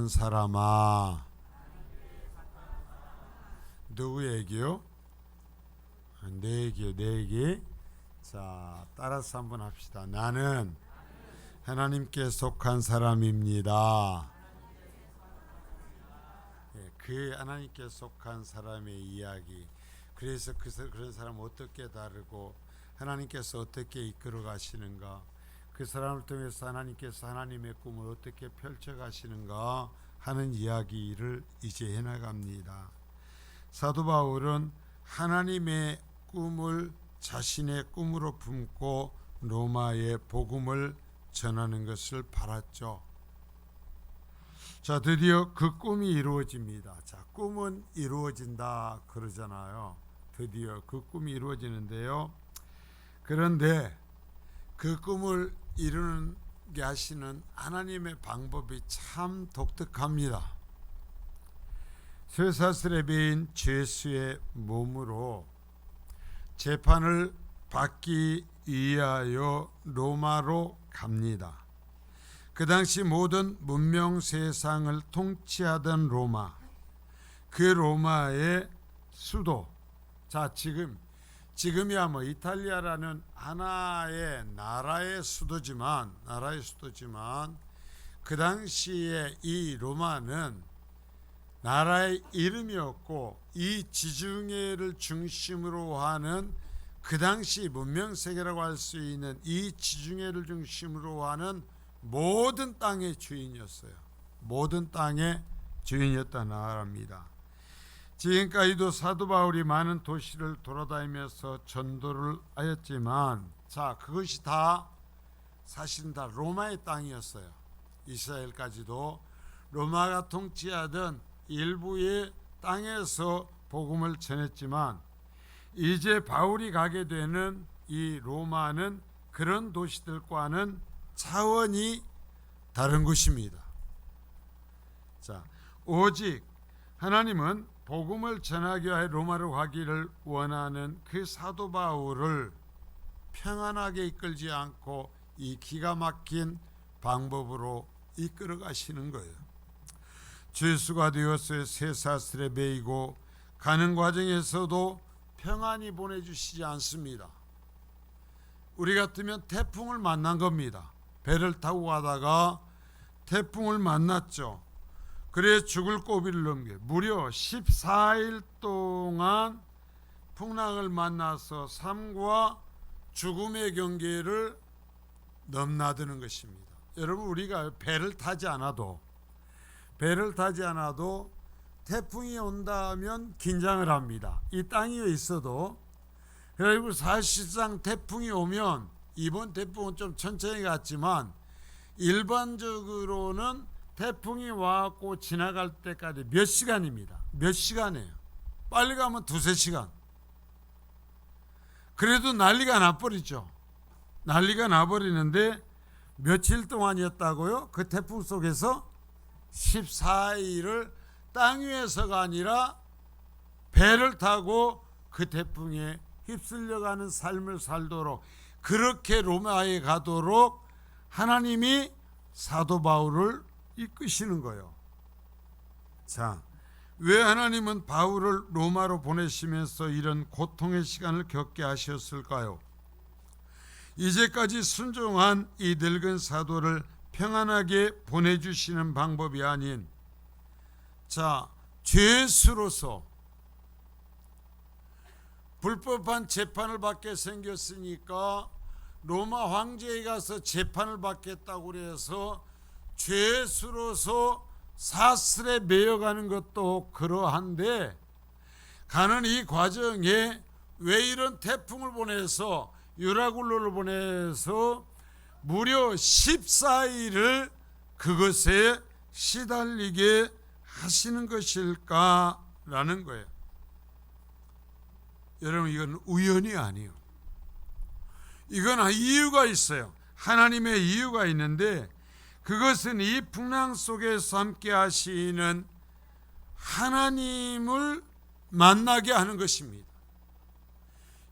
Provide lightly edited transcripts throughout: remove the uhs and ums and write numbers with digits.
속한 사람아. 누구 얘기요? 내 얘기요, 내 얘기. 자, 따라서 한번 합시다. 나는 하나님께 속한 사람입니다. 그 하나님께 속한 사람의 이야기. 그래서 그런 사람 어떻게 다르고 하나님께서 어떻게 이끌어 가시는가, 그 사람을 통해서 하나님께서 하나님의 꿈을 어떻게 펼쳐 가시는가 하는 이야기를 이제 해나갑니다. 사도 바울은 하나님의 꿈을 자신의 꿈으로 품고 로마에 복음을 전하는 것을 바랐죠. 자, 드디어 그 꿈이 이루어집니다. 자, 꿈은 이루어진다 그러잖아요. 드디어 그 꿈이 이루어지는데요. 그런데 그 꿈을 이루게 하시는 하나님의 방법이 참 독특합니다. 쇠사슬에 베인 죄수의 몸으로 재판을 받기 위하여 로마로 갑니다. 그 당시 모든 문명 세상을 통치하던 로마, 그 로마의 수도. 자, 지금이야 뭐 이탈리아라는 하나의 나라의 수도지만 그 당시에 이 로마는 나라의 이름이었고, 이 지중해를 중심으로 하는 그 당시 문명세계라고 할 수 있는 이 지중해를 중심으로 하는 모든 땅의 주인이었어요. 모든 땅의 주인이었던 나라입니다. 지금까지도 사도 바울이 많은 도시를 돌아다니면서 전도를 하였지만, 자, 그것이 다 사실은 다 로마의 땅이었어요. 이스라엘까지도 로마가 통치하던 일부의 땅에서 복음을 전했지만, 이제 바울이 가게 되는 이 로마는 그런 도시들과는 차원이 다른 곳입니다. 자, 오직 하나님은 복음을 전하기 위해 로마로 가기를 원하는 그 사도 바울을 평안하게 이끌지 않고 이 기가 막힌 방법으로 이끌어 가시는 거예요. 죄수가 되어서 쇠사슬에 매이고 가는 과정에서도 평안히 보내주시지 않습니다. 우리 같으면 태풍을 만난 겁니다. 배를 타고 가다가 태풍을 만났죠. 그래 죽을 고비를 넘겨 무려 14일 동안 풍랑을 만나서 삶과 죽음의 경계를 넘나드는 것입니다. 여러분, 우리가 배를 타지 않아도 태풍이 온다면 긴장을 합니다. 이 땅 위에 있어도. 그리고 사실상 태풍이 오면, 이번 태풍은 좀 천천히 갔지만 일반적으로는 태풍이 와갖고 지나갈 때까지 몇 시간입니다. 몇 시간이에요. 빨리 가면 2-3시간. 그래도 난리가 나버리죠. 난리가 나버리는데 며칠 동안이었다고요? 그 태풍 속에서 14일을 땅 위에서가 아니라 배를 타고 그 태풍에 휩쓸려가는 삶을 살도록, 그렇게 로마에 가도록 하나님이 사도 바울을 이끄시는 거예요. 자, 왜 하나님은 바울을 로마로 보내시면서 이런 고통의 시간을 겪게 하셨을까요? 이제까지 순종한 이 늙은 사도를 평안하게 보내주시는 방법이 아닌, 자, 죄수로서 불법한 재판을 받게 생겼으니까 로마 황제에 가서 재판을 받겠다고 해서 죄수로서 사슬에 매여가는 것도 그러한데, 가는 이 과정에 왜 이런 태풍을 보내서, 유라굴로를 보내서 무려 14일을 그것에 시달리게 하시는 것일까라는 거예요. 여러분, 이건 우연이 아니에요. 이건 이유가 있어요. 하나님의 이유가 있는데, 그것은 이 풍랑 속에서 함께 하시는 하나님을 만나게 하는 것입니다.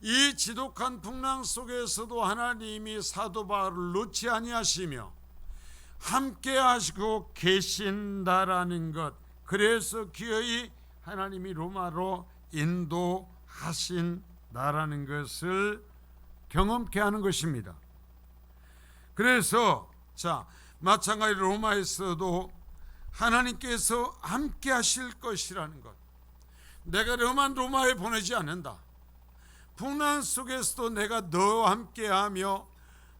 이 지독한 풍랑 속에서도 하나님이 사도 바울을 놓지 아니하시며 함께 하시고 계신다라는 것, 그래서 기어이 하나님이 로마로 인도하신다라는 것을 경험케 하는 것입니다. 그래서 마찬가지로 로마에서도 하나님께서 함께 하실 것이라는 것, 내가 로마에 보내지 않는다. 풍랑 속에서도 내가 너와 함께하며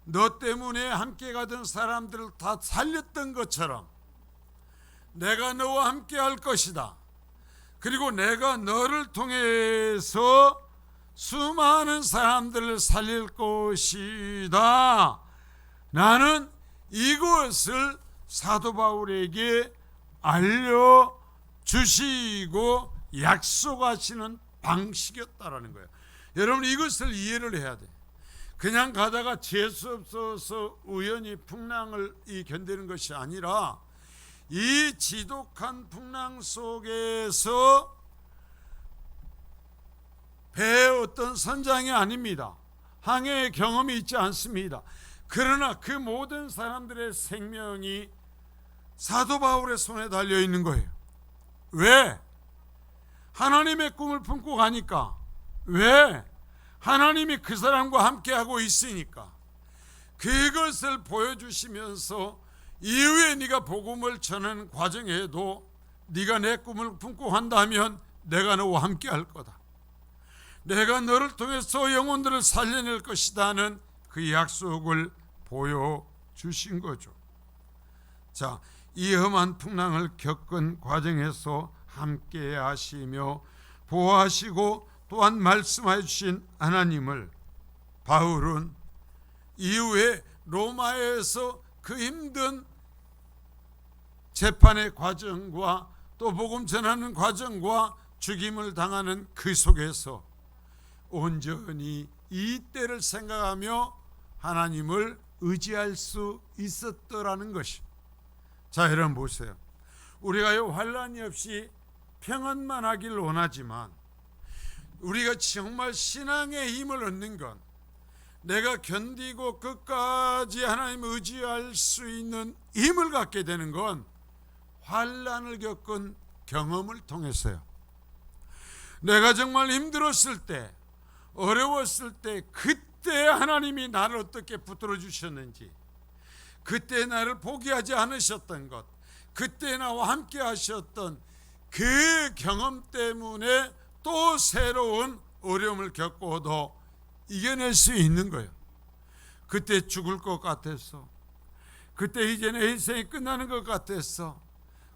너 때문에 함께 가던 사람들을 다 살렸던 것처럼 내가 너와 함께 할 것이다. 그리고 내가 너를 통해서 수많은 사람들을 살릴 것이다. 나는 이것을 사도 바울에게 알려주시고 약속하시는 방식이었다라는 거예요. 여러분, 이것을 이해를 해야 돼. 그냥 가다가 재수 없어서 우연히 풍랑을 견디는 것이 아니라 이 지독한 풍랑 속에서 배의 어떤 선장이 아닙니다. 항해의 경험이 있지 않습니다. 그러나 그 모든 사람들의 생명이 사도 바울의 손에 달려 있는 거예요. 왜? 하나님의 꿈을 품고 가니까. 왜? 하나님이 그 사람과 함께하고 있으니까. 그것을 보여주시면서 이후에 네가 복음을 전하는 과정에도 네가 내 꿈을 품고 한다면 내가 너와 함께할 거다. 내가 너를 통해서 영혼들을 살려낼 것이다는 그 약속을 보여주신 거죠. 이 험한 풍랑을 겪은 과정에서 함께 하시며 보호하시고 또한 말씀해 주신 하나님을 바울은 이후에 로마에서 그 힘든 재판의 과정과 또 복음 전하는 과정과 죽임을 당하는 그 속에서 온전히 이 때를 생각하며 하나님을 의지할 수 있었더라는 것이. 여러분 보세요. 우리가 환난이 없이 평안만 하길 원하지만 우리가 정말 신앙의 힘을 얻는 건 내가 견디고 끝까지 하나님을 의지할 수 있는 힘을 갖게 되는 건 환난을 겪은 경험을 통해서요. 내가 정말 힘들었을 때, 어려웠을 때, 그때 하나님이 나를 어떻게 붙들어 주셨는지, 그때 나를 포기하지 않으셨던 것, 그때 나와 함께 하셨던 그 경험 때문에 또 새로운 어려움을 겪고도 이겨낼 수 있는 거예요. 그때 죽을 것 같았어. 그때 이제 내 인생이 끝나는 것 같았어.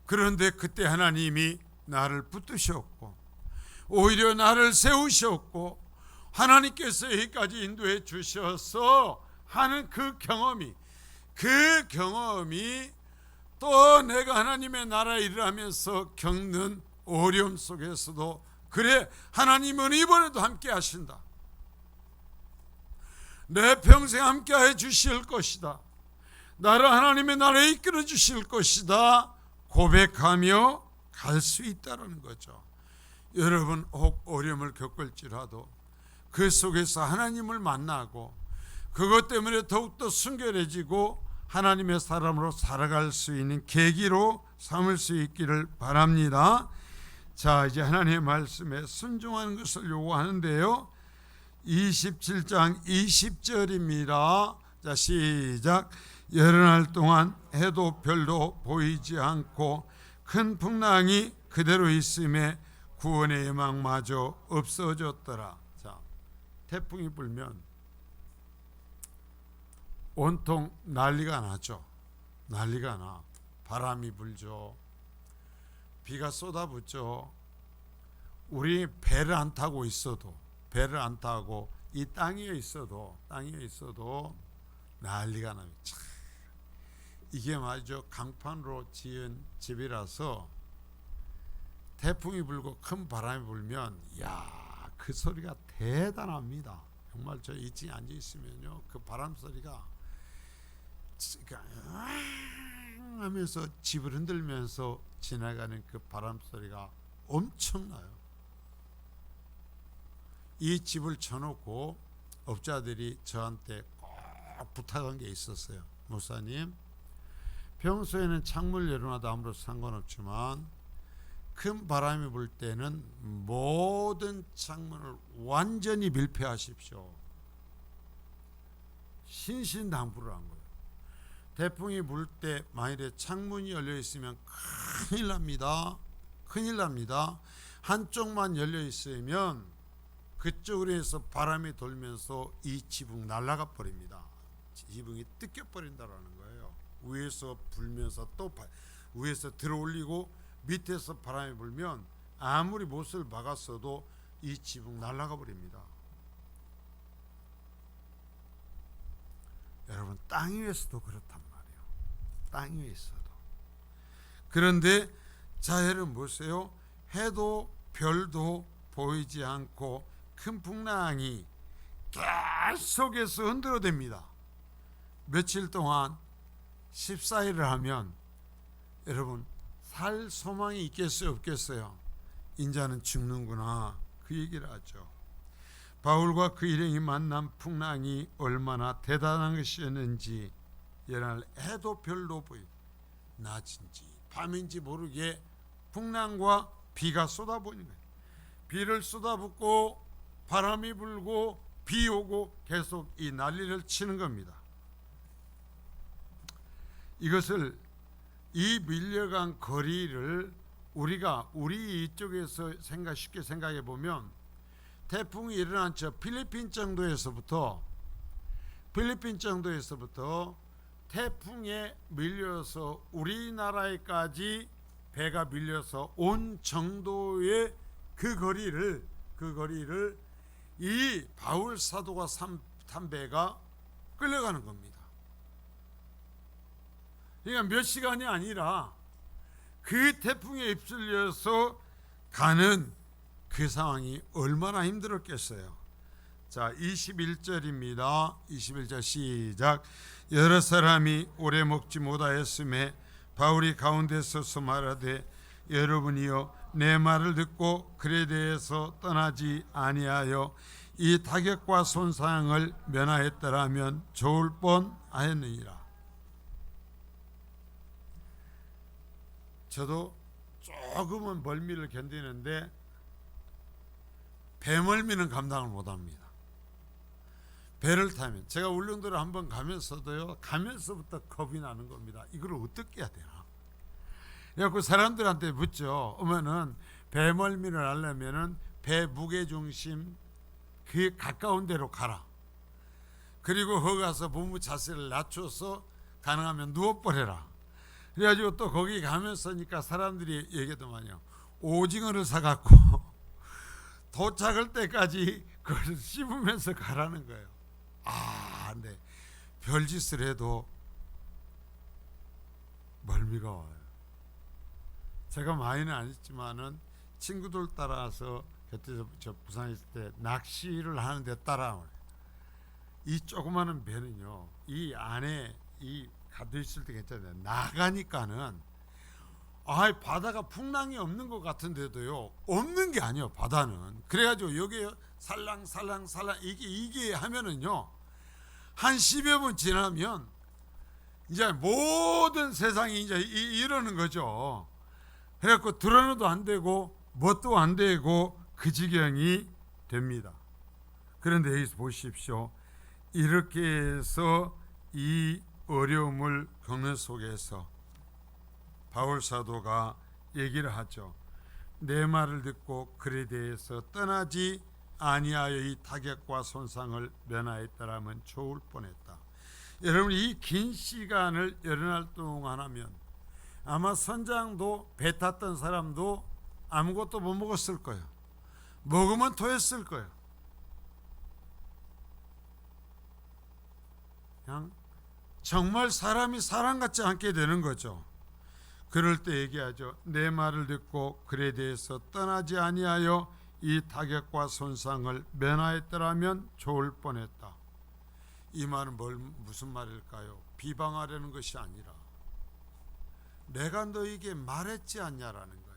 그런데 그때 하나님이 나를 붙드셨고 오히려 나를 세우셨고 하나님께서 여기까지 인도해 주셔서 하는 그 경험이 또 내가 하나님의 나라에 일하면서 겪는 어려움 속에서도 그래, 하나님은 이번에도 함께 하신다. 내 평생 함께 해 주실 것이다. 나를 하나님의 나라에 이끌어 주실 것이다. 고백하며 갈 수 있다는 거죠. 여러분, 혹 어려움을 겪을지라도 그 속에서 하나님을 만나고 그것 때문에 더욱더 순결해지고 하나님의 사람으로 살아갈 수 있는 계기로 삼을 수 있기를 바랍니다. 이제 하나님의 말씀에 순종하는 것을 요구하는데요. 27장 20절입니다. 시작. 여러 날 동안 해도 별도 보이지 않고 큰 풍랑이 그대로 있음에 구원의 예망마저 없어졌더라. 태풍이 불면 온통 난리가 나죠. 난리가 나. 바람이 불죠. 비가 쏟아붓죠. 우리 배를 안 타고 이 땅 위에 있어도 난리가 납니다. 이게 말이죠. 강판으로 지은 집이라서 태풍이 불고 큰 바람이 불면 그 소리가 대단합니다. 정말 저 2층에 앉아 있으면요, 그 바람 소리가 하면서 집을 흔들면서 지나가는 그 바람 소리가 엄청나요. 이 집을 쳐놓고 업자들이 저한테 꼭 부탁한 게 있었어요. 목사님, 평소에는 창문을 열어놔도 아무런 상관없지만 큰 바람이 불 때는 모든 창문을 완전히 밀폐하십시오. 신신당부를 한 거예요. 태풍이 불 때 만일에 창문이 열려 있으면 큰일 납니다. 큰일 납니다. 한쪽만 열려 있으면 그쪽으로 해서 바람이 돌면서 이 지붕 날아가 버립니다. 지붕이 뜯겨 버린다라는 거예요. 위에서 불면서 또 위에서 들어올리고 밑에서 바람이 불면 아무리 못을 박았어도 이 지붕 날아가 버립니다. 여러분, 땅 위에서도 그렇단 말이에요. 땅 위에 있어도. 그런데 자, 여러분 보세요. 해도 별도 보이지 않고 큰 풍랑이 계속해서 흔들어댑니다. 며칠 동안 14일을 하면 여러분 살 소망이 있겠어요, 없겠어요? 인자는 죽는구나, 그 얘기를 하죠. 바울과 그 일행이 만난 풍랑이 얼마나 대단한 것이었는지, 이날 해도 별도 보이, 낮인지 밤인지 모르게 풍랑과 비가 쏟아부는 거예요. 비를 쏟아붓고 바람이 불고 비 오고 계속 이 난리를 치는 겁니다. 이것을, 이 밀려간 거리를 우리 이쪽에서 쉽게 생각해 보면, 태풍이 일어난 저 필리핀 정도에서부터 태풍에 밀려서 우리나라에까지 배가 밀려서 온 정도의 그 거리를 이 바울 사도가 탄 배가 끌려가는 겁니다. 그러니까 몇 시간이 아니라 그 태풍에 휩쓸려서 가는 그 상황이 얼마나 힘들었겠어요. 자, 21절입니다. 21절 시작. 여러 사람이 오래 먹지 못하였음에 바울이 가운데 서서 말하되, 여러분이여 내 말을 듣고 그레데에서 떠나지 아니하여 이 타격과 손상을 면하였더라면 좋을 뻔하였느니라. 저도 조금은 멀미를 견디는데 배멀미는 감당을 못합니다. 배를 타면, 제가 울릉도를 한번 가면서부터 겁이 나는 겁니다. 이걸 어떻게 해야 되나? 그래서 사람들한테 묻죠. 어머는 배멀미를 하려면은 배 무게중심 그 가까운 데로 가라. 그리고 거기 가서 몸의 자세를 낮춰서 가능하면 누워버려라. 그래가지고 또 거기 가면서니까 사람들이 얘기하더만요. 오징어를 사갖고 도착할 때까지 그걸 씹으면서 가라는 거예요. 근데 별짓을 해도 멀미가 와요. 제가 많이는 안 했지만은 친구들 따라서 그때 저 부산에 있을 때 낚시를 하는데 따라와요. 이 조그마한 배는요, 이 안에 이 가둬 있을 때 괜찮아요. 나가니까는 바다가 풍랑이 없는 것 같은데도요, 없는 게 아니에요. 바다는. 그래가지고 여기 살랑살랑 이게 하면은요, 한 10여 분 지나면 이제 모든 세상이 이제 이러는 거죠. 그래갖고 드러너도 안 되고 뭣도 안 되고 그 지경이 됩니다. 그런데 여기서 보십시오. 이렇게 해서 이 어려움을 겪는 속에서 바울 사도가 얘기를 하죠. 내 말을 듣고 그레데에서 떠나지 아니하여 이 타격과 손상을 면하였더라면 좋을 뻔했다. 여러분, 이 긴 시간을 여러 날 동안 하면 아마 선장도 배 탔던 사람도 아무것도 못 먹었을 거예요. 먹으면 토했을 거예요. 그냥 정말 사람이 사람 같지 않게 되는 거죠. 그럴 때 얘기하죠. 내 말을 듣고 그레데에서 떠나지 아니하여 이 타격과 손상을 면하였더라면 좋을 뻔했다. 이 말은 무슨 말일까요? 비방하려는 것이 아니라 내가 너에게 말했지 않냐라는 거야.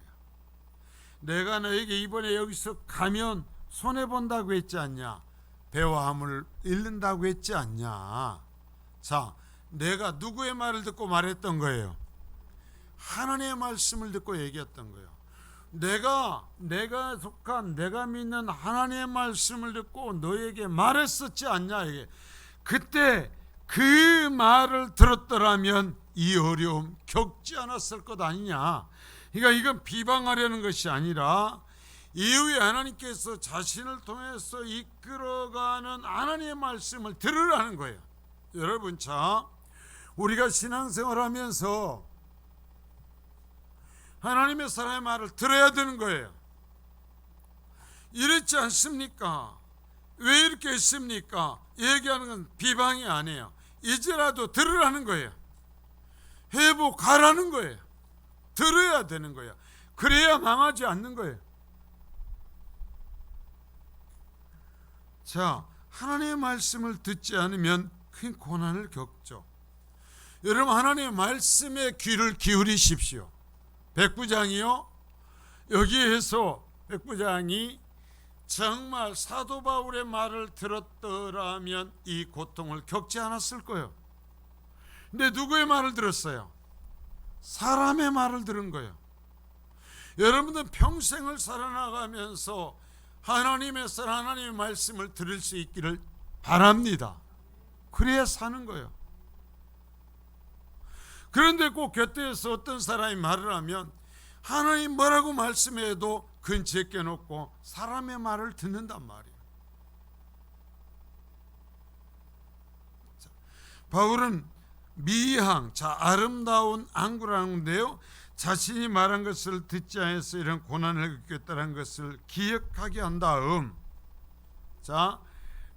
내가 너에게 이번에 여기서 가면 손해본다고 했지 않냐? 배와 함을 잃는다고 했지 않냐? 자, 내가 누구의 말을 듣고 말했던 거예요? 하나님의 말씀을 듣고 얘기했던 거예요. 내가 속한, 내가 믿는 하나님의 말씀을 듣고 너에게 말했었지 않냐 이게. 그때 그 말을 들었더라면 이 어려움 겪지 않았을 것 아니냐. 그러니까 이건 비방하려는 것이 아니라 이후에 하나님께서 자신을 통해서 이끌어가는 하나님의 말씀을 들으라는 거예요. 여러분, 자, 우리가 신앙생활하면서 하나님의 사람의 말을 들어야 되는 거예요. 이랬지 않습니까? 왜 이렇게 했습니까? 얘기하는 건 비방이 아니에요. 이제라도 들으라는 거예요. 회복하라는 거예요. 들어야 되는 거예요. 그래야 망하지 않는 거예요. 자, 하나님의 말씀을 듣지 않으면 큰 고난을 겪죠. 여러분, 하나님의 말씀에 귀를 기울이십시오. 백부장이요, 여기에서 백부장이 정말 사도 바울의 말을 들었더라면 이 고통을 겪지 않았을 거예요. 근데 누구의 말을 들었어요? 사람의 말을 들은 거예요. 여러분들 평생을 살아나가면서 하나님의 말씀을 들을 수 있기를 바랍니다. 그래야 사는 거예요. 그런데 꼭 곁에서 어떤 사람이 말을 하면 하나님 뭐라고 말씀해도 그건 제껴놓고 사람의 말을 듣는단 말이에요. 자, 바울은 미향, 자, 아름다운 안구라는데요, 자신이 말한 것을 듣지 않아서 이런 고난을 겪었다는 것을 기억하게 한 다음, 자,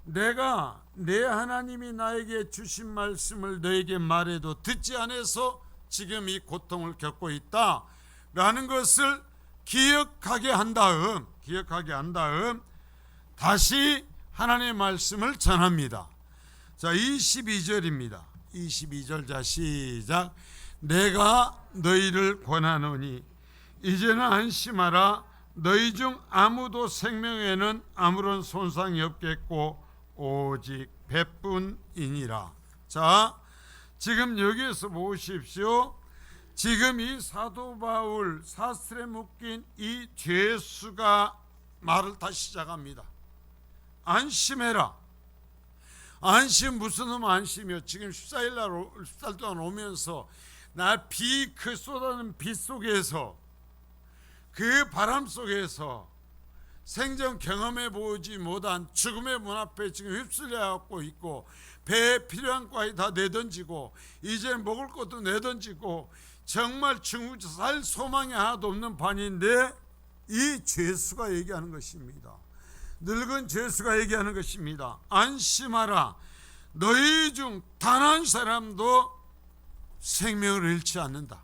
내가 내 하나님이 나에게 주신 말씀을 너에게 말해도 듣지 않아서 지금 이 고통을 겪고 있다 라는 것을 기억하게 한 다음 다시 하나님의 말씀을 전합니다. 자, 22절입니다. 22절, 자, 시작. 내가 너희를 권하노니 이제는 안심하라. 너희 중 아무도 생명에는 아무런 손상이 없겠고 오직 배뿐이니라. 자, 지금 여기에서 보십시오. 지금 이 사도 바울 사슬에 묶인 이 죄수가 말을 다시 시작합니다. 안심해라. 안심, 무슨 안심이요? 지금 14일 동안 오면서 나 그 쏟아지는 빛 속에서, 그 바람 속에서 생전 경험해 보지 못한 죽음의 문 앞에 지금 휩쓸려갖고 있고, 배에 필요한 과일 다 내던지고 이제 먹을 것도 내던지고 정말 살 소망이 하나도 없는 반인데 이 죄수가 얘기하는 것입니다. 늙은 죄수가 얘기하는 것입니다. 안심하라. 너희 중 단 한 사람도 생명을 잃지 않는다.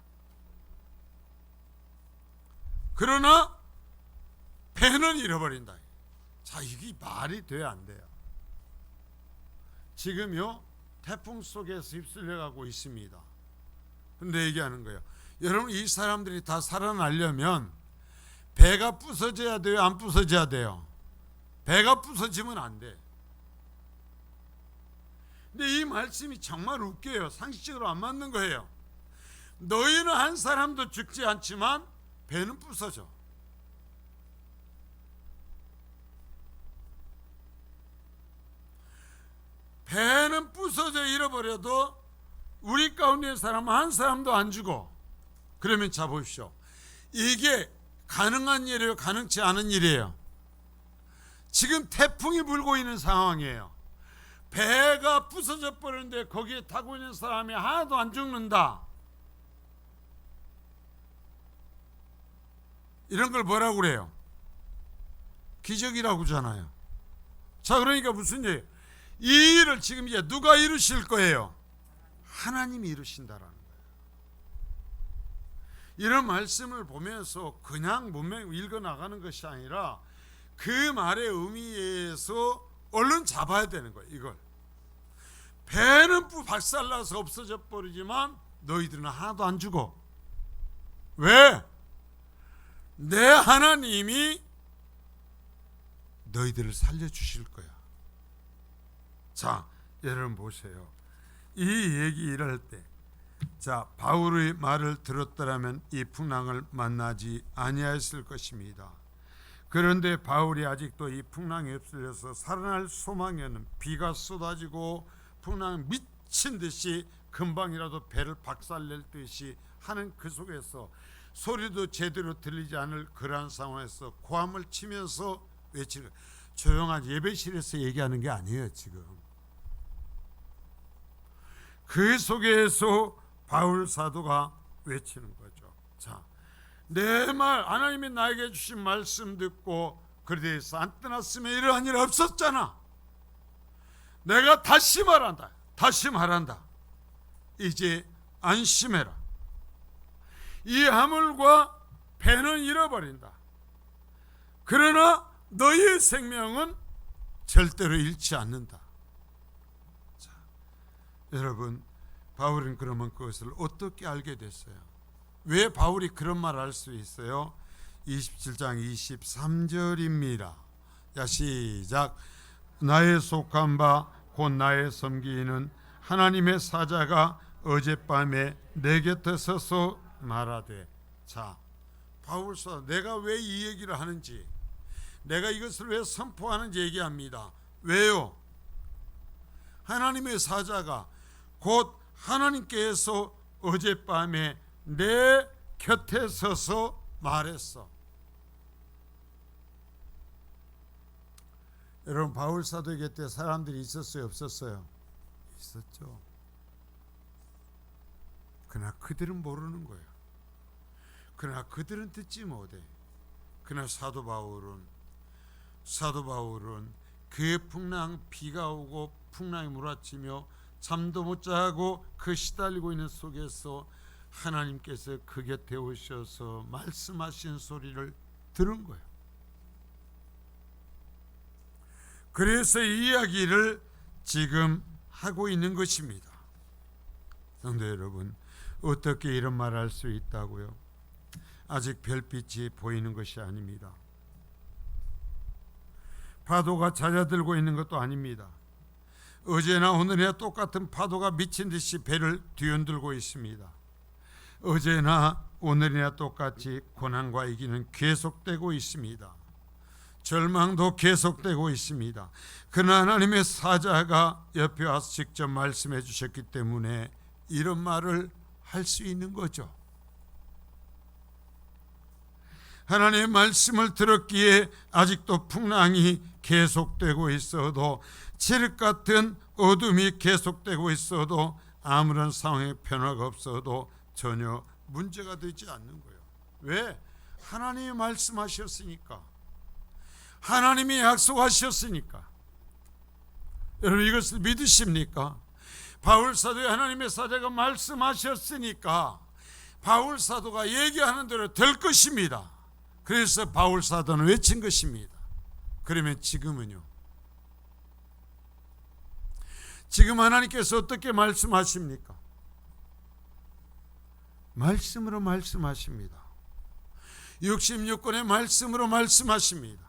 그러나 배는 잃어버린다. 자, 이게 말이 돼야 안 돼요. 지금요, 태풍 속에서 휩쓸려가고 있습니다. 근데 얘기하는 거예요. 여러분, 이 사람들이 다 살아나려면 배가 부서져야 돼요? 안 부서져야 돼요? 배가 부서지면 안 돼. 근데 이 말씀이 정말 웃겨요. 상식적으로 안 맞는 거예요. 너희는 한 사람도 죽지 않지만 배는 부서져. 배는 부서져 잃어버려도 우리 가운데 사람은 한 사람도 안 죽어. 그러면 자 보십시오. 이게 가능한 일이에요? 가능치 않은 일이에요? 지금 태풍이 불고 있는 상황이에요. 배가 부서져 버리는데 거기에 타고 있는 사람이 하나도 안 죽는다. 이런 걸 뭐라고 그래요? 기적이라고 하잖아요. 자, 그러니까 무슨 얘기예요? 이 일을 지금 이제 누가 이루실 거예요? 하나님이 이루신다라는 거예요. 이런 말씀을 보면서 그냥 문맹 읽어 나가는 것이 아니라 그 말의 의미에서 얼른 잡아야 되는 거예요. 이걸 배는 박살나서 없어져 버리지만 너희들은 하나도 안 죽어. 왜? 내 하나님이 너희들을 살려주실 거야. 자, 여러분 보세요. 이 얘기를 할 때, 자, 바울의 말을 들었더라면 이 풍랑을 만나지 아니하였을 것입니다. 그런데 바울이 아직도 이 풍랑에 휩쓸려서 살아날 소망이 없는, 비가 쏟아지고 풍랑 미친 듯이 금방이라도 배를 박살낼 듯이 하는 그 속에서 소리도 제대로 들리지 않을 그러한 상황에서 고함을 치면서 외치는, 조용한 예배실에서 얘기하는 게 아니에요. 지금 그 속에서 바울 사도가 외치는 거죠. 자, 내 말, 하나님이 나에게 주신 말씀 듣고 그리에서 안 떠났으면 이러한 일 없었잖아. 내가 다시 말한다. 이제 안심해라. 이 하물과 배는 잃어버린다. 그러나 너희의 생명은 절대로 잃지 않는다. 자, 여러분, 바울은 그러면 그것을 어떻게 알게 됐어요? 왜 바울이 그런 말을 할 수 있어요? 27장 23절입니다. 자, 시작. 나의 속한 바 곧 나의 섬기는 하나님의 사자가 어젯밤에 내 곁에 서서 말하되. 자, 바울사 내가 왜 이 얘기를 하는지, 내가 이것을 왜 선포하는지 얘기합니다. 왜요? 하나님의 사자가 곧 하나님께서 어젯밤에 내 곁에 서서 말했어. 여러분, 바울 사도 곁에 사람들이 있었어요, 없었어요? 있었죠. 그러나 그들은 모르는 거예요. 그러나 그들은 듣지 못해. 그러나 사도 바울은 그 풍랑, 비가 오고 풍랑이 몰아치며 잠도 못 자고 그 시달리고 있는 속에서 하나님께서 그 곁에 오셔서 말씀하신 소리를 들은 거예요. 그래서 이 이야기를 지금 하고 있는 것입니다. 성도 여러분, 어떻게 이런 말을 할 수 있다고요? 아직 별빛이 보이는 것이 아닙니다. 파도가 잦아들고 있는 것도 아닙니다. 어제나 오늘이나 똑같은 파도가 미친 듯이 배를 뒤흔들고 있습니다. 어제나 오늘이나 똑같이 고난과 이기는 계속되고 있습니다. 절망도 계속되고 있습니다. 그러나 하나님의 사자가 옆에 와서 직접 말씀해 주셨기 때문에 이런 말을 할 수 있는 거죠. 하나님의 말씀을 들었기에 아직도 풍랑이 계속되고 있어도, 칠흑 같은 어둠이 계속되고 있어도, 아무런 상황의 변화가 없어도 전혀 문제가 되지 않는 거예요. 왜? 하나님이 말씀하셨으니까. 하나님이 약속하셨으니까. 여러분, 이것을 믿으십니까? 바울 사도의 하나님의 사자가 말씀하셨으니까 바울 사도가 얘기하는 대로 될 것입니다. 그래서 바울 사도는 외친 것입니다. 그러면 지금은요? 지금 하나님께서 어떻게 말씀하십니까? 말씀으로 말씀하십니다. 66권의 말씀으로 말씀하십니다.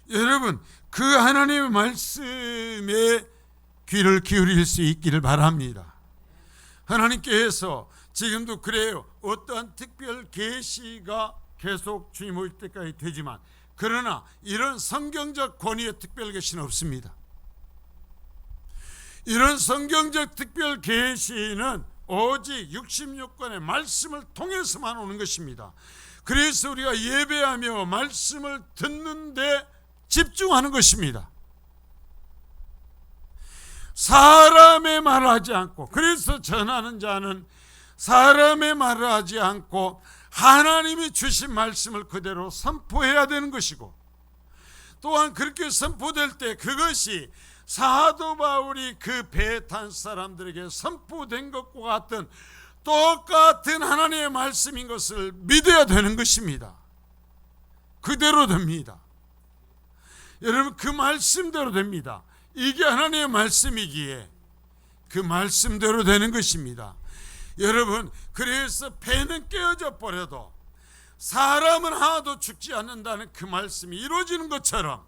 여러분, 그 하나님의 말씀에 귀를 기울일 수 있기를 바랍니다. 하나님께서 지금도 그래요. 어떠한 특별 계시가 계속 주님 올 때까지 되지만, 그러나 이런 성경적 권위의 특별 계시는 없습니다. 이런 성경적 특별 계시는 오직 66권의 말씀을 통해서만 오는 것입니다. 그래서 우리가 예배하며 말씀을 듣는데 집중하는 것입니다. 사람의 말을 하지 않고, 그래서 전하는 자는 사람의 말을 하지 않고 하나님이 주신 말씀을 그대로 선포해야 되는 것이고, 또한 그렇게 선포될 때 그것이 사도 바울이 그 배에 탄 사람들에게 선포된 것과 같은 똑같은 하나님의 말씀인 것을 믿어야 되는 것입니다. 그대로 됩니다. 여러분, 그 말씀대로 됩니다. 이게 하나님의 말씀이기에 그 말씀대로 되는 것입니다. 여러분, 그래서 배는 깨어져 버려도 사람은 하나도 죽지 않는다는 그 말씀이 이루어지는 것처럼,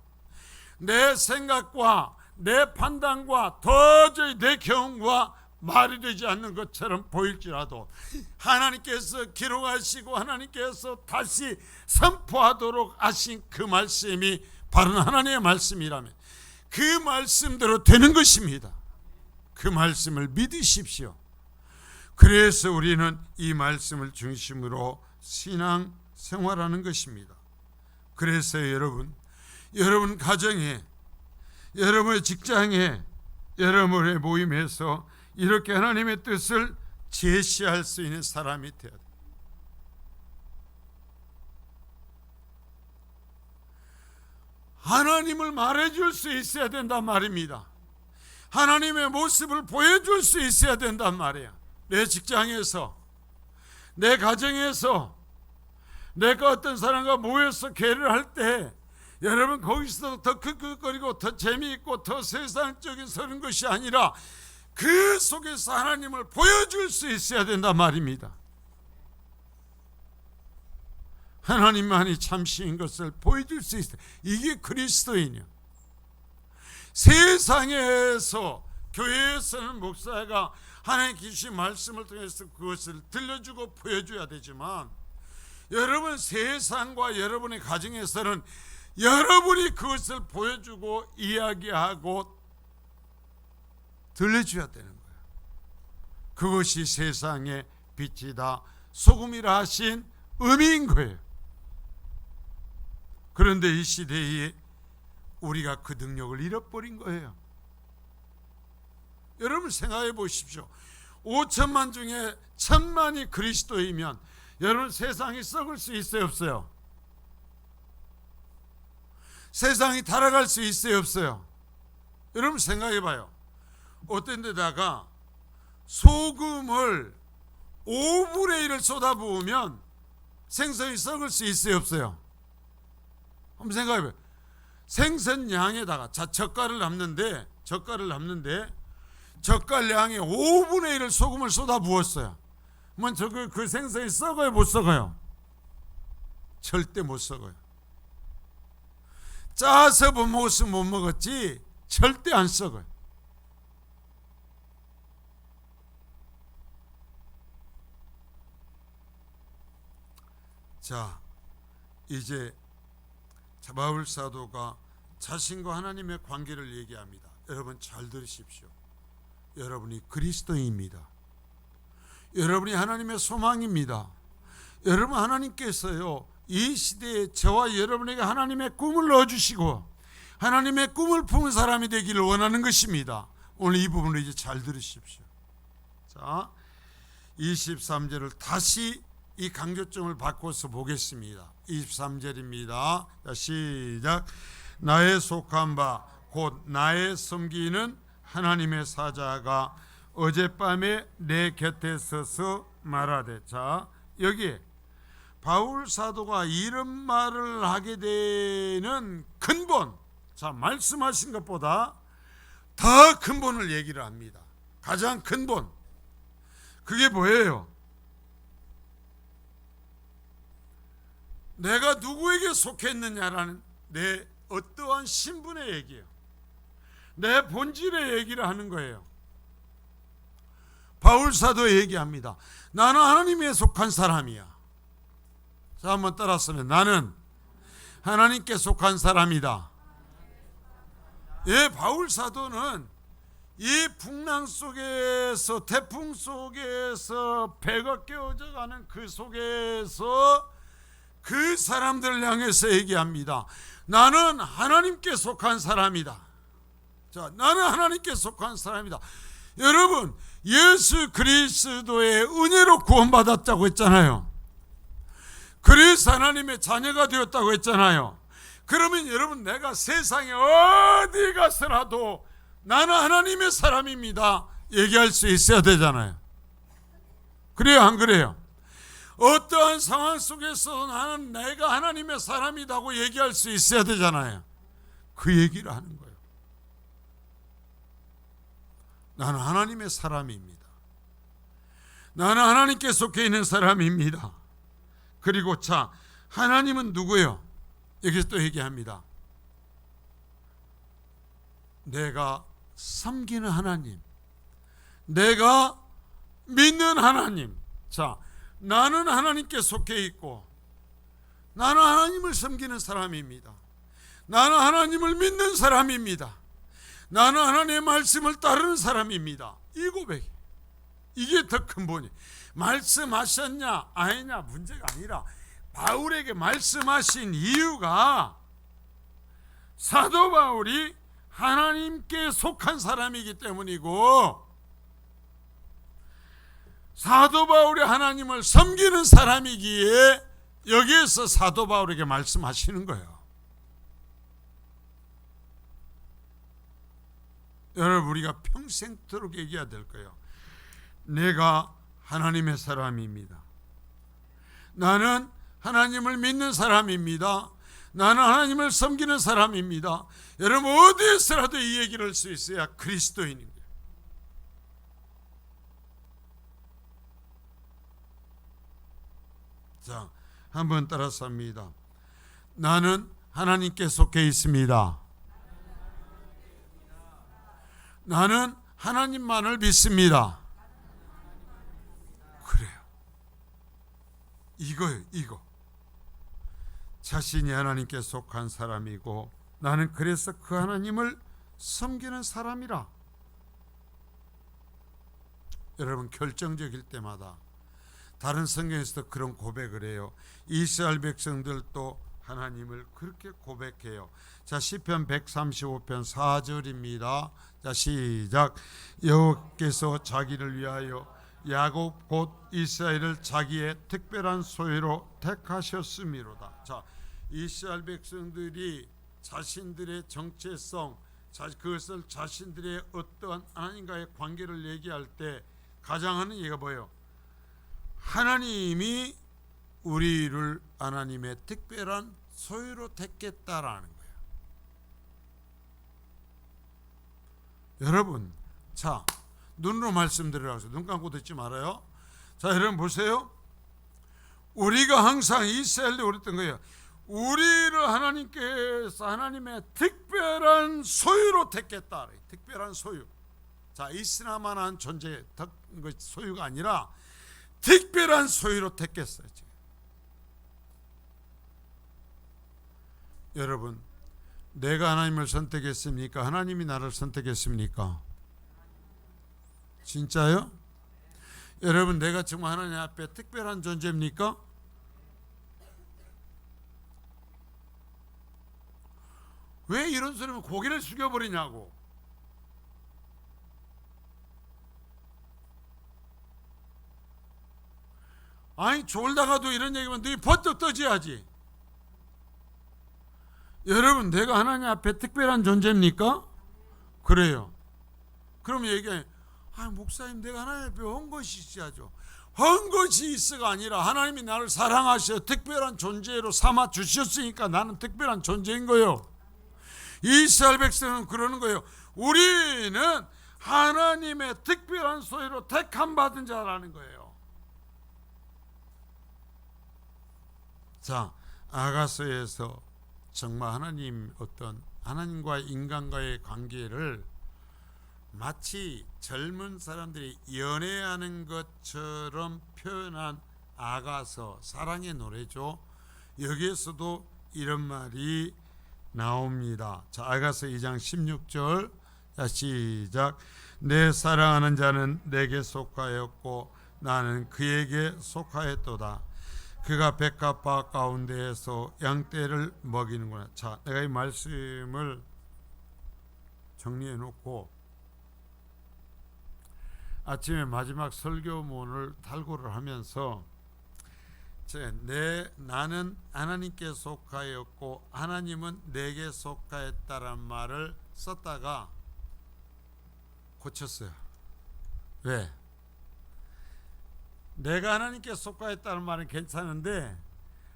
내 생각과 내 판단과 도저히 내 경험과 말이 되지 않는 것처럼 보일지라도 하나님께서 기록하시고 하나님께서 다시 선포하도록 하신 그 말씀이 바로 하나님의 말씀이라면 그 말씀대로 되는 것입니다. 그 말씀을 믿으십시오. 그래서 우리는 이 말씀을 중심으로 신앙 생활하는 것입니다. 그래서 여러분 가정에, 여러분의 직장에, 여러분의 모임에서 이렇게 하나님의 뜻을 제시할 수 있는 사람이 되어야 돼요. 하나님을 말해줄 수 있어야 된단 말입니다. 하나님의 모습을 보여줄 수 있어야 된단 말이야. 내 직장에서, 내 가정에서, 내가 어떤 사람과 모여서 교회를 할 때 여러분 거기서 더 크크거리고 더 재미있고 더 세상적인 서는 것이 아니라 그 속에서 하나님을 보여줄 수 있어야 된단 말입니다. 하나님만이 참신인 것을 보여줄 수 있어요. 이게 그리스도인이요. 세상에서 교회에서는 목사가 하나님 주신 말씀을 통해서 그것을 들려주고 보여줘야 되지만 여러분 세상과 여러분의 가정에서는 여러분이 그것을 보여주고 이야기하고 들려줘야 되는 거예요. 그것이 세상의 빛이다, 소금이라 하신 의미인 거예요. 그런데 이 시대에 우리가 그 능력을 잃어버린 거예요. 여러분 생각해 보십시오. 5천만 중에 1,000만이 그리스도이면 여러분 세상이 썩을 수 있어요, 없어요? 세상이 타락할 수 있어요, 없어요? 여러분 생각해 봐요. 어떤 데다가 소금을 5분의 1을 쏟아부으면 생선이 썩을 수 있어요, 없어요? 한번 생각해 봐요. 생선 양에다가 젓갈을 남는데 젓갈 양의 5분의 1을 소금을 쏟아부었어요. 그러면 그 생선이 썩어요, 못 썩어요? 절대 못 썩어요. 짜서 못 먹었으면 못 먹었지 절대 안 썩어요. 자, 이제 바울 사도가 자신과 하나님의 관계를 얘기합니다. 여러분 잘 들으십시오. 여러분이 그리스도인입니다. 여러분이 하나님의 소망입니다. 여러분 하나님께서요 이 시대에 저와 여러분에게 하나님의 꿈을 넣어주시고 하나님의 꿈을 품은 사람이 되기를 원하는 것입니다. 오늘 이 부분을 이제 잘 들으십시오. 자, 23절을 다시 이 강조점을 바꿔서 보겠습니다. 23절입니다. 자, 시작. 나의 속한 바 곧 나의 섬기는 하나님의 사자가 어젯밤에 내 곁에 서서 말하되. 자, 여기에 바울 사도가 이런 말을 하게 되는 근본, 자, 말씀하신 것보다 더 근본을 얘기를 합니다. 가장 근본, 그게 뭐예요? 내가 누구에게 속했느냐라는 내 어떠한 신분의 얘기예요. 내 본질의 얘기를 하는 거예요. 바울 사도 얘기합니다. 나는 하나님에 속한 사람이야. 자, 한번 따라서면 나는 하나님께 속한 사람이다. 예, 바울 사도는 이 풍랑 속에서, 태풍 속에서 배가 깨어져 가는 그 속에서 그 사람들을 향해서 얘기합니다. 나는 하나님께 속한 사람이다. 자, 나는 하나님께 속한 사람이다. 여러분, 예수 그리스도의 은혜로 구원받았다고 했잖아요. 그래서 하나님의 자녀가 되었다고 했잖아요. 그러면 여러분, 내가 세상에 어디 가서라도 나는 하나님의 사람입니다 얘기할 수 있어야 되잖아요. 그래요, 안 그래요? 어떠한 상황 속에서 나는 내가 하나님의 사람이라고 얘기할 수 있어야 되잖아요. 그 얘기를 하는 거예요. 나는 하나님의 사람입니다. 나는 하나님께 속해 있는 사람입니다. 그리고 자, 하나님은 누구예요? 여기서 또 얘기합니다. 내가 섬기는 하나님, 내가 믿는 하나님. 자, 나는 하나님께 속해 있고 나는 하나님을 섬기는 사람입니다. 나는 하나님을 믿는 사람입니다. 나는 하나님의 말씀을 따르는 사람입니다. 이 고백, 이게 더 근본이. 말씀하셨냐 아니냐 문제가 아니라 바울에게 말씀하신 이유가 사도 바울이 하나님께 속한 사람이기 때문이고 사도 바울이 하나님을 섬기는 사람이기에 여기에서 사도 바울에게 말씀하시는 거예요. 여러분, 우리가 평생토록 얘기해야 될 거예요. 내가 하나님의 사람입니다. 나는 하나님을 믿는 사람입니다. 나는 하나님을 섬기는 사람입니다. 여러분, 어디에서라도 이 얘기를 할 수 있어야 그리스도인인 거예요. 자, 한번 따라서 합니다. 나는 하나님께 속해 있습니다. 나는 하나님만을 믿습니다. 그래요. 이거예요, 이거. 자신이 하나님께 속한 사람이고 나는 그래서 그 하나님을 섬기는 사람이라. 여러분, 결정적일 때마다 다른 성경에서도 그런 고백을 해요. 이스라엘 백성들도 하나님을 그렇게 고백해요. 자, 시편 135편 4절입니다. 자, 시작. 여호와께서 자기를 위하여 야곱 곧 이스라엘을 자기의 특별한 소유로 택하셨음이로다. 자, 이스라엘 백성들이 자신들의 정체성, 그것을 자신들의 어떠한 하나님과의 관계를 얘기할 때 가장 하는 얘기가 뭐예요? 하나님이 우리를 하나님의 특별한 소유로 택했다라는 거예요. 여러분, 자, 눈으로 말씀드리라고 눈 감고 듣지 말아요. 자, 여러분 보세요. 우리가 항상 이스라엘에 그랬던 거예요. 우리를 하나님께서 하나님의 특별한 소유로 택했다. 특별한 소유. 자, 있으나마나한 존재 소유가 아니라 특별한 소유로 택했어요. 여러분, 내가 하나님을 선택했습니까? 하나님이 나를 선택했습니까? 진짜요? 여러분, 내가 정말 하나님 앞에 특별한 존재입니까? 왜 이런 소리면 고개를 숙여버리냐고. 아니, 졸다가도 이런 얘기면 너희 버쩍 떠져야지. 여러분, 내가 하나님 앞에 특별한 존재입니까? 그래요. 그러면 얘기해. 아, 목사님, 내가 하나님 앞에 한 것이 있어야죠. 한 것이 있어가 아니라 하나님이 나를 사랑하셔 특별한 존재로 삼아 주셨으니까 나는 특별한 존재인 거예요. 이스라엘 백성은 그러는 거예요. 우리는 하나님의 특별한 소유로 택함 받은 자라는 거예요. 자, 아가서에서 정말 하나님 어떤 하나님과 인간과의 관계를 마치 젊은 사람들이 연애하는 것처럼 표현한 아가서, 사랑의 노래죠. 여기에서도 이런 말이 나옵니다. 자, 아가서 2장 16절. 자, 시작. 내 사랑하는 자는 내게 속하였고 나는 그에게 속하였도다. 그가 백합화 가운데에서 양떼를 먹이는구나. 자, 내가 이 말씀을 정리해 놓고 아침에 마지막 설교문을 탈고를 하면서 나는 하나님께 속하였고 하나님은 내게 속하였다란 말을 썼다가 고쳤어요. 왜? 내가 하나님께 속하였다는 말은 괜찮은데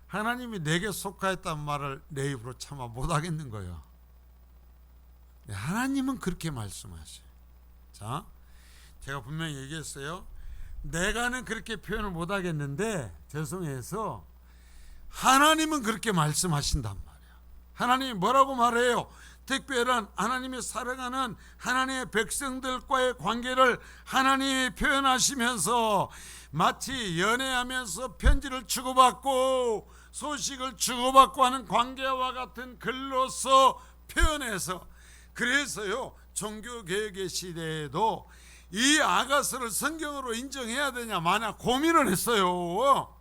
하나님이 내게 속하였다는 말을 내 입으로 차마 못하겠는 거예요. 하나님은 그렇게 말씀하셔요. 자, 제가 분명히 얘기했어요. 내가는 그렇게 표현을 못하겠는데 죄송해서 하나님은 그렇게 말씀하신단 말이야. 하나님이 뭐라고 말해요? 특별한 하나님이 사랑하는 하나님의 백성들과의 관계를 하나님이 표현하시면서 마치 연애하면서 편지를 주고받고 소식을 주고받고 하는 관계와 같은 글로서 표현해서, 그래서요 종교개혁의 시대에도 이 아가서를 성경으로 인정해야 되냐 마냐 고민을 했어요.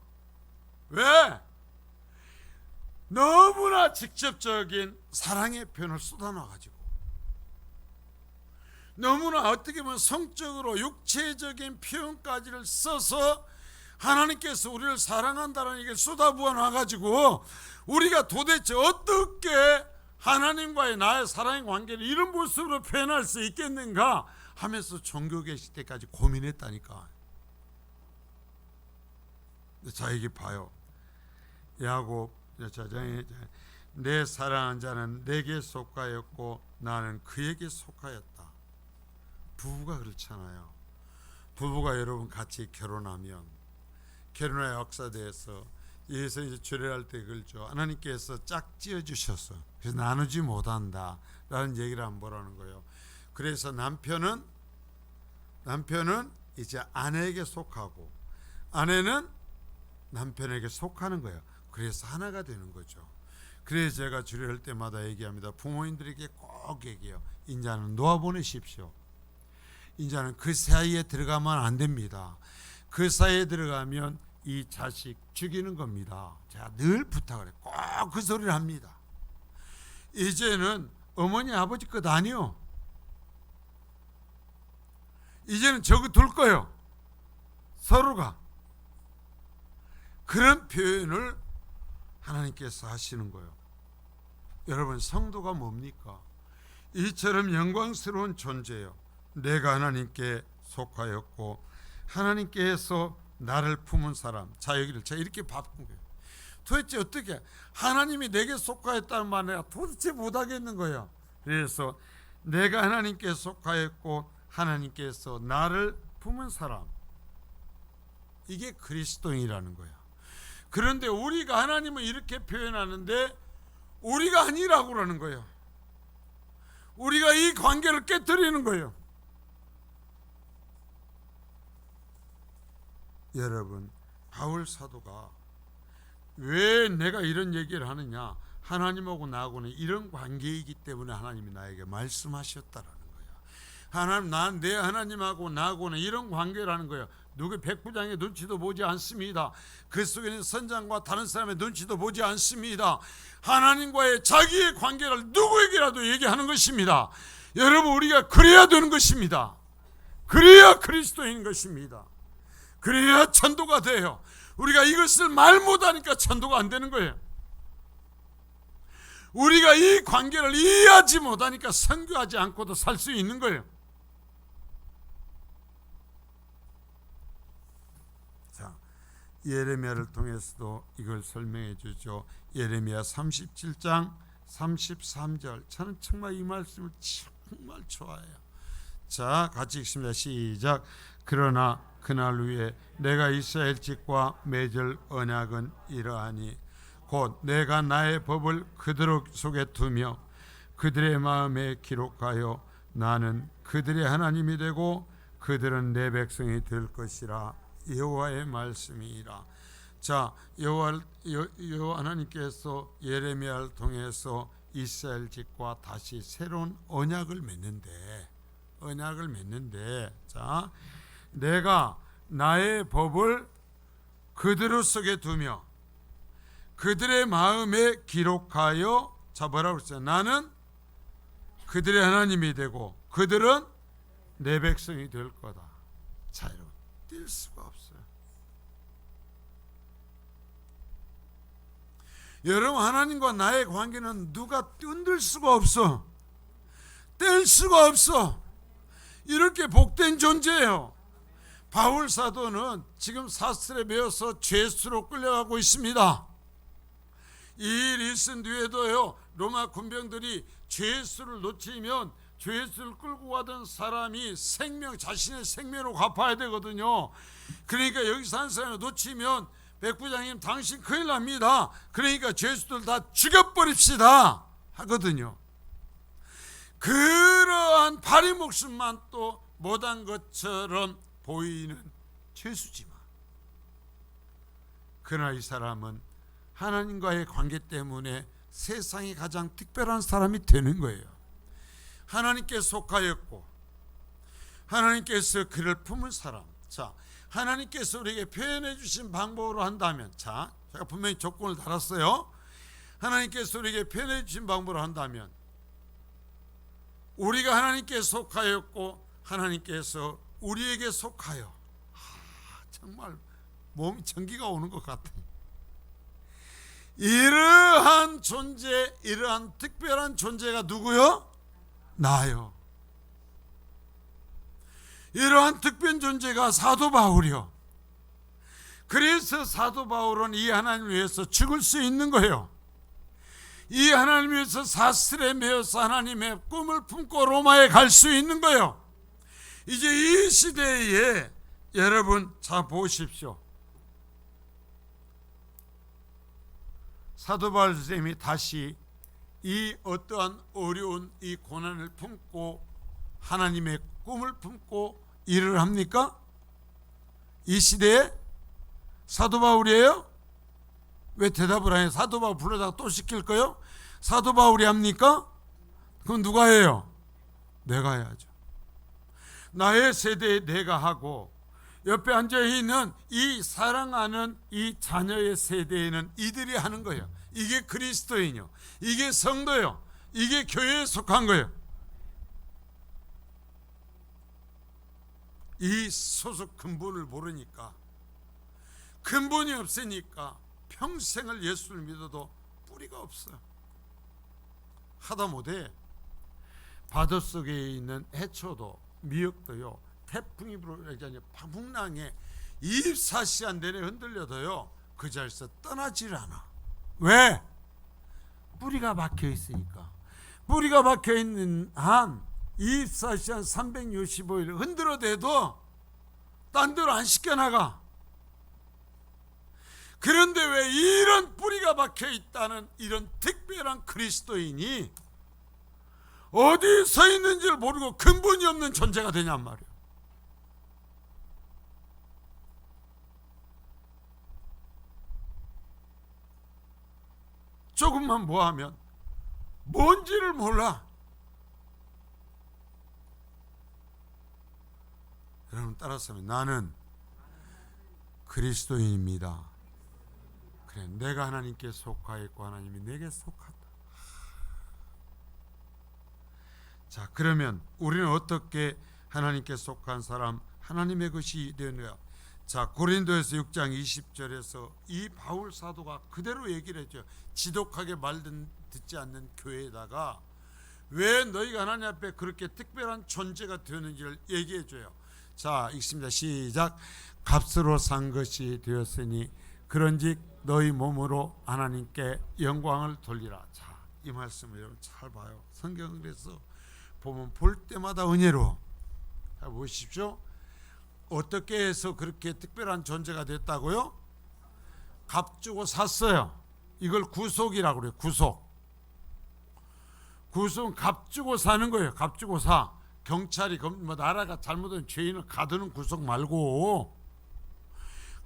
왜? 너무나 직접적인 사랑의 표현을 쏟아놔가지고, 너무나 어떻게 보면 성적으로 육체적인 표현까지를 써서 하나님께서 우리를 사랑한다는 얘기를 쏟아부어 놔가지고 우리가 도대체 어떻게 하나님과의 나의 사랑의 관계를 이런 모습으로 표현할 수 있겠는가 하면서 종교개혁 시대까지 고민했다니까. 자, 여기 봐요. 야곱 저장에 내 사랑한 자는 내게 속하였고 나는 그에게 속하였다. 부부가 그렇잖아요. 부부가 여러분 같이 결혼하면 결혼의 역사대에서 예수 이제 주례할 때 그렇죠. 하나님께서 짝지어 주셨어. 그래서 나누지 못한다 라는 얘기를 안 보라는 거예요. 그래서 남편은 이제 아내에게 속하고 아내는 남편에게 속하는 거예요. 그래서 하나가 되는 거죠. 그래서 제가 주례할 때마다 얘기합니다. 부모님들에게 꼭 얘기해요. 인자는 놓아보내십시오. 인자는 그 사이에 들어가면 안 됩니다. 그 사이에 들어가면 이 자식 죽이는 겁니다. 제가 늘 부탁을 해요. 꼭 그 소리를 합니다. 이제는 어머니 아버지 것 아니요. 이제는 저거 둘 거예요. 서로가. 그런 표현을 하나님께서 하시는 거예요. 여러분, 성도가 뭡니까? 이처럼 영광스러운 존재예요. 내가 하나님께 속하였고 하나님께서 나를 품은 사람. 자, 여기를 제가 이렇게 바꾼 거예요. 도대체 어떻게 하나님이 내게 속하였다는 말 내가 도대체 못하겠는 거예요. 그래서 내가 하나님께 속하였고 하나님께서 나를 품은 사람, 이게 그리스도인이라는 거야. 그런데 우리가 하나님을 이렇게 표현하는데 우리가 아니라고 그러는 거예요. 우리가 이 관계를 깨뜨리는 거예요. 여러분, 바울 사도가 왜 내가 이런 얘기를 하느냐, 하나님하고 나하고는 이런 관계이기 때문에 하나님이 나에게 말씀하셨다라는 거야. 내 하나님하고 나하고는 이런 관계라는 거예요. 누구 백부장의 눈치도 보지 않습니다. 그 속에 있는 선장과 다른 사람의 눈치도 보지 않습니다. 하나님과의 자기의 관계를 누구에게라도 얘기하는 것입니다. 여러분, 우리가 그래야 되는 것입니다. 그래야 그리스도인 것입니다. 그래야 전도가 돼요. 우리가 이것을 말 못하니까 전도가 안 되는 거예요. 우리가 이 관계를 이해하지 못하니까 선교하지 않고도 살 수 있는 거예요. 자, 예레미야를 통해서도 이걸 설명해 주죠. 예레미야 37장 33절. 저는 정말 이 말씀을 정말 좋아해요. 자, 같이 읽습니다. 시작. 그러나 그날 위에 내가 이스라엘 집과 맺을 언약은 이러하니 곧 내가 나의 법을 그들 속에 두며 그들의 마음에 기록하여 나는 그들의 하나님이 되고 그들은 내 백성이 될 것이라. 여호와의 말씀이라. 자, 여호와 하나님께서 예레미야를 통해서 이스라엘 집과 다시 새로운 언약을 맺는데, 자, 내가 나의 법을 그들 속에 두며 그들의 마음에 기록하여, 자, 뭐라고 했어요? 나는 그들의 하나님이 되고 그들은 내 백성이 될 거다. 자, 여러분, 뗄 수가 없어요. 여러분, 하나님과 나의 관계는 누가 흔들 수가 없어. 뗄 수가 없어. 이렇게 복된 존재예요. 바울 사도는 지금 사슬에 매어서 죄수로 끌려가고 있습니다. 이 일이 있은 뒤에도요, 로마 군병들이 죄수를 놓치면 죄수를 끌고 가던 사람이 자신의 생명으로 갚아야 되거든요. 그러니까 여기서 한 사람을 놓치면 백부장님 당신 큰일 납니다. 그러니까 죄수들 다 죽여버립시다 하거든요. 그러한 파리 목숨만 또 못한 것처럼 보이는 죄수지만, 그러나 이 사람은 하나님과의 관계 때문에 세상에 가장 특별한 사람이 되는 거예요. 하나님께 속하였고 하나님께서 그를 품은 사람. 자, 하나님께서 우리에게 표현해 주신 방법으로 한다면, 자, 제가 분명히 조건을 달았어요. 하나님께서 우리에게 표현해 주신 방법으로 한다면 우리가 하나님께 속하였고 하나님께서 우리에게 속하여, 정말 몸이 전기가 오는 것 같아요. 이러한 존재, 이러한 특별한 존재가 누구요? 나요. 이러한 특별한 존재가 사도 바울이요. 그래서 사도 바울은 이 하나님을 위해서 죽을 수 있는 거예요. 이 하나님을 위해서 사슬에 매어서 하나님의 꿈을 품고 로마에 갈 수 있는 거예요. 이제 이 시대에 여러분 자 보십시오. 사도 바울 선생님이 다시 이 어떠한 어려운 이 고난을 품고 하나님의 꿈을 품고 일을 합니까? 이 시대에 사도 바울이에요? 왜 대답을 안 해요? 사도 바울 불러다가 또 시킬 거요? 사도 바울이 합니까? 그건 누가 해요? 내가 해야죠. 나의 세대에 내가 하고 옆에 앉아있는 이 사랑하는 이 자녀의 세대에는 이들이 하는 거예요. 이게 그리스도인이요, 이게 성도요, 이게 교회에 속한 거예요. 이 소속 근본을 모르니까, 근본이 없으니까 평생을 예수를 믿어도 뿌리가 없어요. 하다못해 바닷속에 있는 해초도 미역도요, 태풍이 불어오니 풍랑에 24시간 내내 흔들려도요 그 자리에서 떠나질 않아. 왜? 뿌리가 박혀 있으니까. 뿌리가 박혀 있는 한 24시간 365일 흔들어대도 딴 데로 안 씻겨나가. 그런데 왜 이런 뿌리가 박혀 있다는 이런 특별한 그리스도인이 어디 서 있는지를 모르고 근본이 없는 존재가 되냔 말이에요. 조금만 뭐하면 뭔지를 몰라. 여러분 따라서 나는 그리스도인입니다. 그래, 내가 하나님께 속하였고 하나님이 내게 속하다. 자, 그러면 우리는 어떻게 하나님께 속한 사람, 하나님의 것이 되느냐? 자, 고린도에서 6장 20절에서 이 바울 사도가 그대로 얘기를 했죠. 지독하게 말 듣지 않는 교회에다가 왜 너희가 하나님 앞에 그렇게 특별한 존재가 되었는지를 얘기해 줘요. 자, 읽습니다. 시작. 값으로 산 것이 되었으니 그런즉 너희 몸으로 하나님께 영광을 돌리라. 자, 이 말씀을 여러분 잘 봐요. 성경을 그래서 보면 볼 때마다 은혜로. 자, 보십시오. 어떻게 해서 그렇게 특별한 존재가 됐다고요? 값 주고 샀어요. 이걸 구속이라고 그래요. 구속은 값 주고 사는 거예요. 값 주고 사. 경찰이 뭐 나라가 잘못한 죄인을 가두는 구속 말고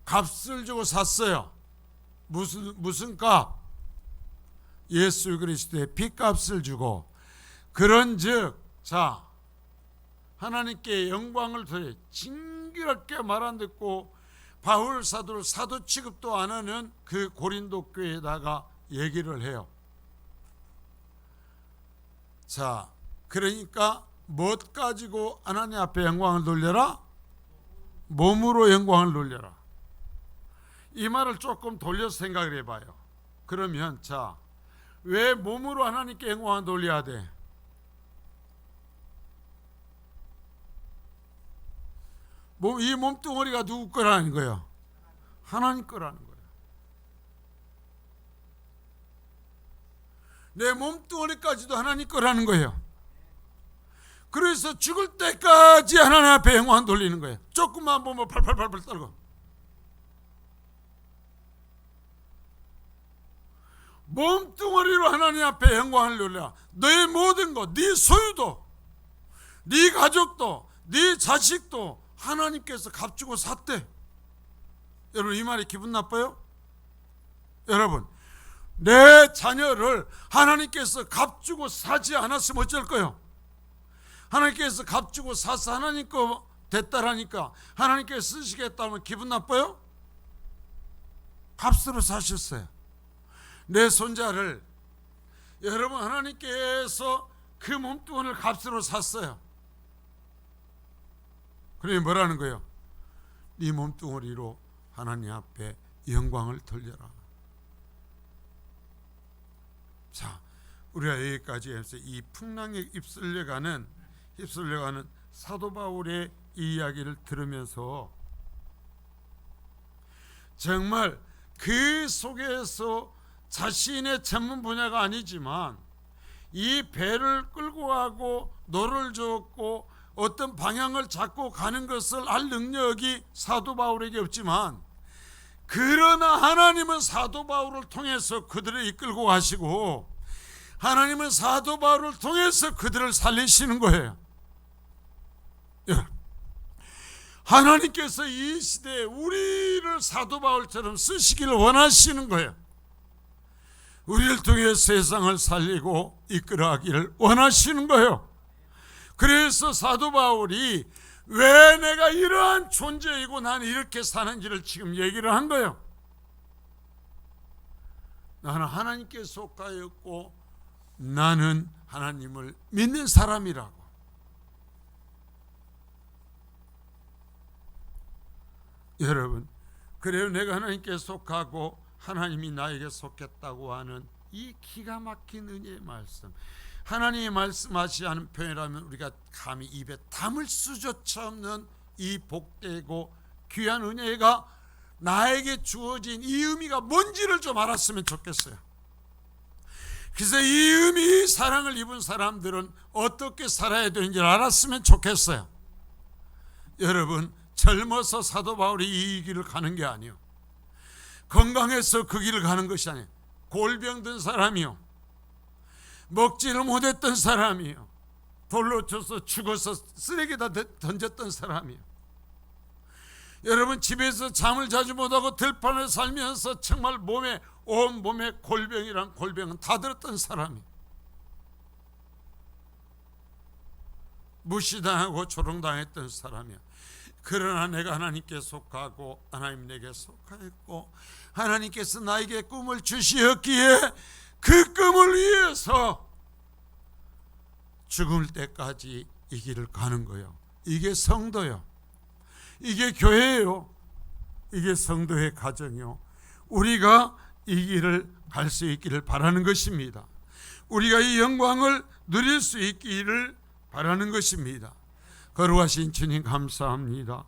값을 주고 샀어요. 무슨 값? 예수 그리스도의 피값을 주고. 그런즉 자, 하나님께 영광을 돌려. 징그럽게 말 안 듣고 바울 사도를 사도 취급도 안 하는 그 고린도 교회에다가 얘기를 해요. 자, 그러니까 못 가지고 하나님 앞에 영광을 돌려라? 몸으로 영광을 돌려라. 이 말을 조금 돌려서 생각을 해봐요. 그러면 자, 왜 몸으로 하나님께 영광을 돌려야 돼? 이 몸뚱어리가 누구 거라는 거예요? 하나님 거라는 거예요. 내 몸뚱어리까지도 하나님 거라는 거예요. 그래서 죽을 때까지 하나님 앞에 영광 돌리는 거예요. 조금만 보면 팔팔팔팔 떨고. 몸뚱어리로 하나님 앞에 영광을 돌려. 너의 모든 것, 네 소유도, 네 가족도, 네 자식도 하나님께서 값주고 샀대. 여러분, 이 말이 기분 나빠요? 여러분, 내 자녀를 하나님께서 값주고 사지 않았으면 어쩔 거예요? 하나님께서 값주고 사서 하나님 거 됐다라니까 하나님께서 쓰시겠다면 기분 나빠요? 값으로 사셨어요. 내 손자를 여러분, 하나님께서 그 몸뚱어리를 값으로 샀어요. 그러니 뭐라는 거예요? 네 몸뚱어리로 하나님 앞에 영광을 돌려라. 자, 우리가 여기까지 해서 이 풍랑에 휩쓸려가는 사도 바울의 이 이야기를 들으면서 정말 그 속에서 자신의 전문 분야가 아니지만 이 배를 끌고 가고 노를 젓고 어떤 방향을 잡고 가는 것을 알 능력이 사도 바울에게 없지만, 그러나 하나님은 사도 바울을 통해서 그들을 이끌고 가시고 하나님은 사도 바울을 통해서 그들을 살리시는 거예요. 하나님께서 이 시대에 우리를 사도 바울처럼 쓰시기를 원하시는 거예요. 우리를 통해 세상을 살리고 이끌어가기를 원하시는 거예요. 그래서 사도 바울이 왜 내가 이러한 존재이고 나는 이렇게 사는지를 지금 얘기를 한 거예요. 나는 하나님께 속하였고 나는 하나님을 믿는 사람이라고. 여러분, 그래요, 내가 하나님께 속하고 하나님이 나에게 속했다고 하는 이 기가 막힌 은혜의 말씀, 하나님이 말씀하지 않은 표현이라면 우리가 감히 입에 담을 수조차 없는 이 복되고 귀한 은혜가 나에게 주어진 이 의미가 뭔지를 좀 알았으면 좋겠어요. 그래서 이 의미, 사랑을 입은 사람들은 어떻게 살아야 되는지를 알았으면 좋겠어요. 여러분, 젊어서 사도 바울이 이 길을 가는 게 아니에요. 건강해서 그 길을 가는 것이 아니에요. 골병 든 사람이요, 먹지를 못했던 사람이요, 돌로 쳐서 죽어서 쓰레기에다 던졌던 사람이요, 여러분 집에서 잠을 자주 못하고 들판을 살면서 정말 온 몸에 골병이란 골병은 다 들었던 사람이요, 무시당하고 조롱당했던 사람이요. 그러나 내가 하나님께 속하고 하나님 내게 속하였고 하나님께서 나에게 꿈을 주시었기에 그 꿈을 위해서 죽을 때까지 이 길을 가는 거예요. 이게 성도요, 이게 교회예요, 이게 성도의 가정이요. 우리가 이 길을 갈 수 있기를 바라는 것입니다. 우리가 이 영광을 누릴 수 있기를 바라는 것입니다. 거룩하신 주님 감사합니다.